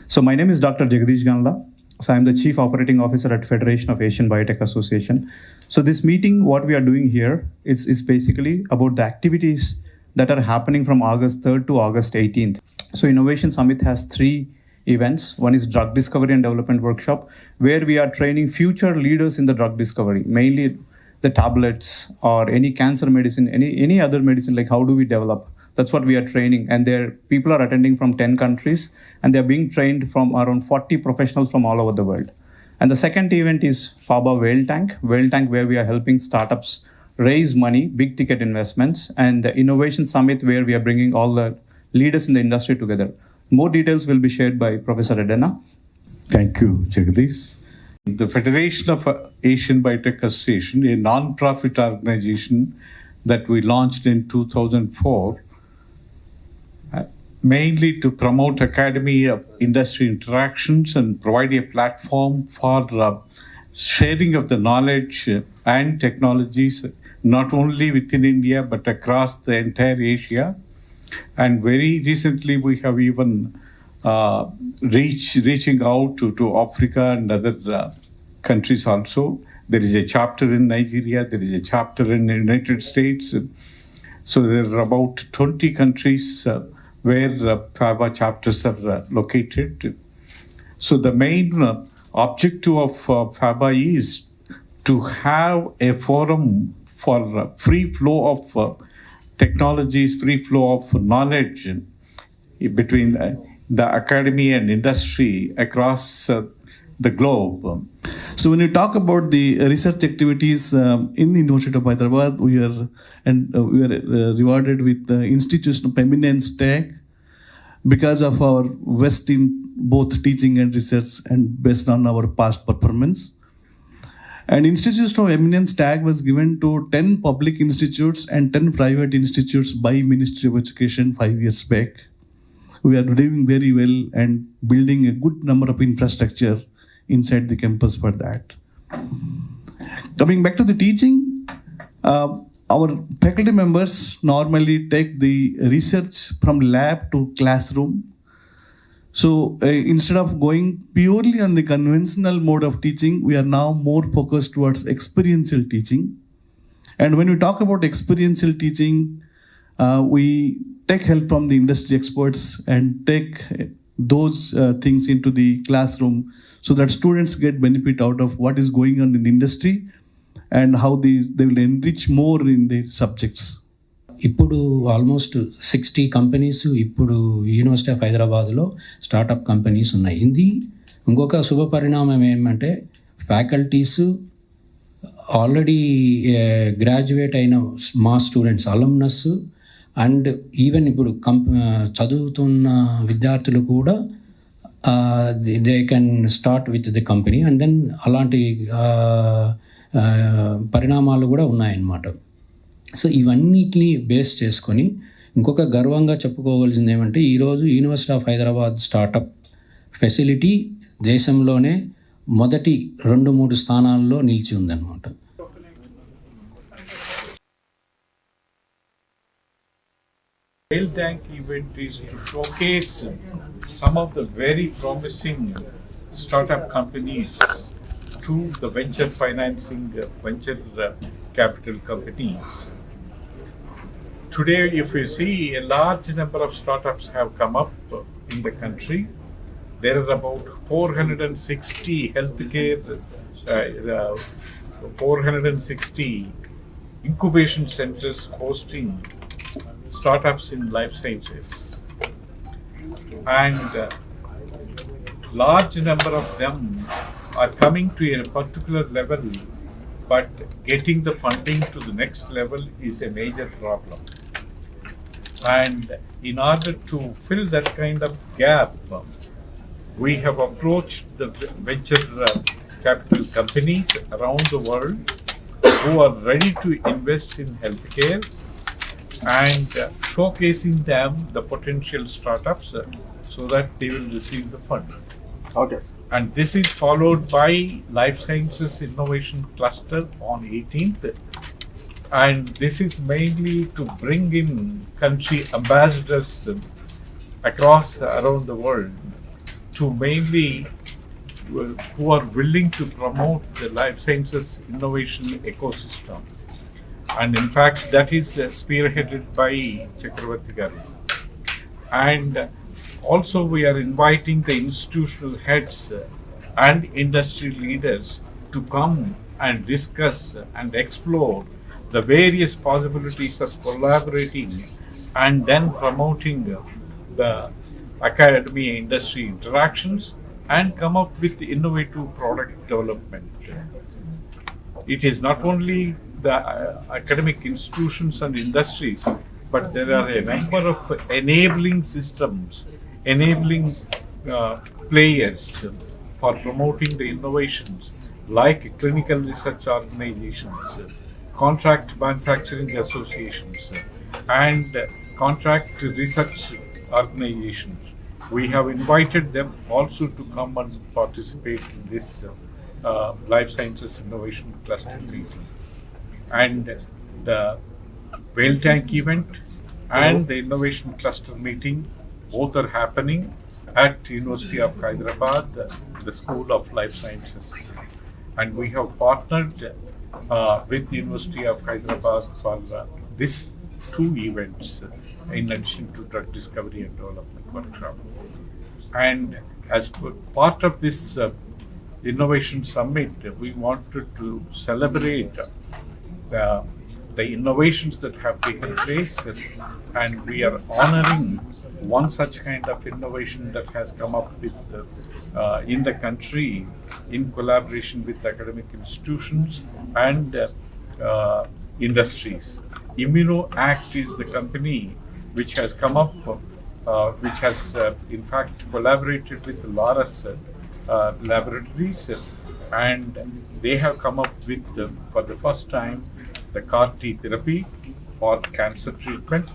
So my name is Dr. Jagdish Ganla. So I'm the Chief Operating Officer at Federation of Asian Biotech Association. So this meeting, what we are doing here is basically about the activities that are happening from August 3rd to August 18th. So Innovation Summit has 3 events. One is Drug Discovery and Development Workshop, where we are training future leaders in the drug discovery, mainly the tablets or any cancer medicine, any other medicine, like how do we develop? That's what we are training. And there people are attending from 10 countries, and they're being trained from around 40 professionals from all over the world. And the second event is FABA Whale Tank, where we are helping startups raise money, big ticket investments, and the Innovation Summit, where we are bringing all the leaders in the industry together. More details will be shared by Professor Edena. Thank you, Jagdish. The Federation of Asian Biotech Association, a non-profit organization that we launched in 2004, mainly to promote academy of industry interactions and provide a platform for sharing of the knowledge and technologies, not only within India, but across the entire Asia. And very recently, we have even reaching out to Africa and other countries also. There is a chapter in Nigeria, there is a chapter in the United States. So there are about 20 countries where FABA chapters are located. So the main objective of FABA is to have a forum for free flow of technologies, free flow of knowledge between the academy and industry across the globe. So when you talk about the research activities in the University of Hyderabad, we are rewarded with the Institution of Eminence tag because of our best in both teaching and research, and based on our past performance. And Institution of Eminence tag was given to 10 public institutes and 10 private institutes by Ministry of Education 5 years back. We are doing very well and building a good number of infrastructure inside the campus for that. Coming back to the teaching, our faculty members normally take the research from lab to classroom. So instead of going purely on the conventional mode of teaching, we are now more focused towards experiential teaching. And when we talk about experiential teaching, we take help from the industry experts and take those things into the classroom so that students get benefit out of what is going on in the industry and how they will enrich more in their subjects. ఇప్పుడు almost 60 companies ఇప్పుడు university of హైదరాబాద్లో startup companies ఉన్నాయి. ఇది ఇంకొక శుభ పరిణామం ఏమంటే faculties already graduate అయిన మా స్టూడెంట్స్, అలమ్నస్ అండ్ ఈవెన్ ఇప్పుడు చదువుతున్న విద్యార్థులు కూడా they can start with the company and then అలాంటి పరిణామాలు కూడా ఉన్నాయన్నమాట. సో ఇవన్నిటిని బేస్ చేసుకొని ఇంకొక గర్వంగా చెప్పుకోవాల్సింది ఏమంటే ఈరోజు university of Hyderabad startup facility దేశంలోనే మొదటి 2-3 స్థానాల్లో నిలిచి ఉందన్నమాట. Whale Tank event is to showcase some of the very promising startup companies to the venture financing, venture capital companies. Today, if you see, a large number of startups have come up in the country. There are about 460 healthcare, 460 incubation centers hosting startups in life sciences. And large number of them are coming to a particular level, but getting the funding to the next level is a major problem. And in order to fill that kind of gap, we have approached the venture capital companies around the world who are ready to invest in healthcare and showcasing them the potential startups so that they will receive the funding. Okay. And this is followed by Life Sciences Innovation Cluster on 18th. And this is mainly to bring in country ambassadors across around the world to mainly who are willing to promote the life sciences innovation ecosystem. And in fact, that is spearheaded by Chakravarti Garu. And also we are inviting the institutional heads and industry leaders to come and discuss and explore the various possibilities of collaborating and then promoting the academy industry interactions and come up with innovative product development. It is not only the academic institutions and industries, but there are a number of enabling systems, enabling players for promoting the innovations, like clinical research organizations, contract manufacturing associations, and contract research organizations. We have invited them also to come and participate in this Life Sciences Innovation Cluster meeting. And the Whale Tank event and the Innovation Cluster meeting both are happening at University of Hyderabad, the School of Life Sciences. And we have partnered with the University of Hyderabad for these two events in addition to drug discovery and development workshop. And as part of this Innovation Summit, we wanted to celebrate the innovations that have taken place, and we are honoring one such kind of innovation that has come up with in the country in collaboration with academic institutions and industries. ImmunoAct is the company which has come up, which has in fact collaborated with Laurus laboratories, and they have come up with for the first time the CAR-T therapy for cancer treatment,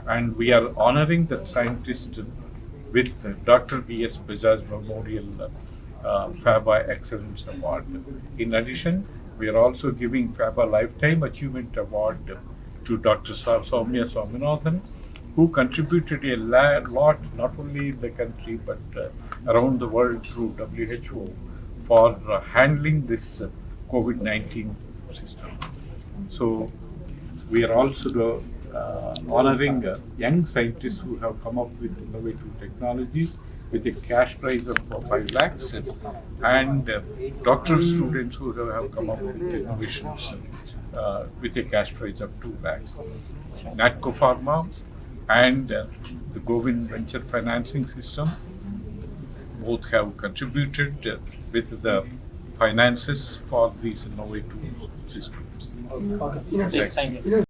and we are honoring that scientist with Dr. B.S. Bajaj Memorial FABA Excellence Award. In addition, we are also giving FABA Lifetime Achievement Award to Dr. Soumya Swaminathan, who contributed a lot, not only in the country but around the world through WHO for handling this COVID-19 system. So we are also honoring young scientists who have come up with innovative technologies with a cash prize of 5 lakhs and doctoral students who have come up with innovations with a cash prize of 2 lakhs. NATCO Pharma and the Govind Venture Financing System both have contributed with the finances for these innovative systems. Thank you.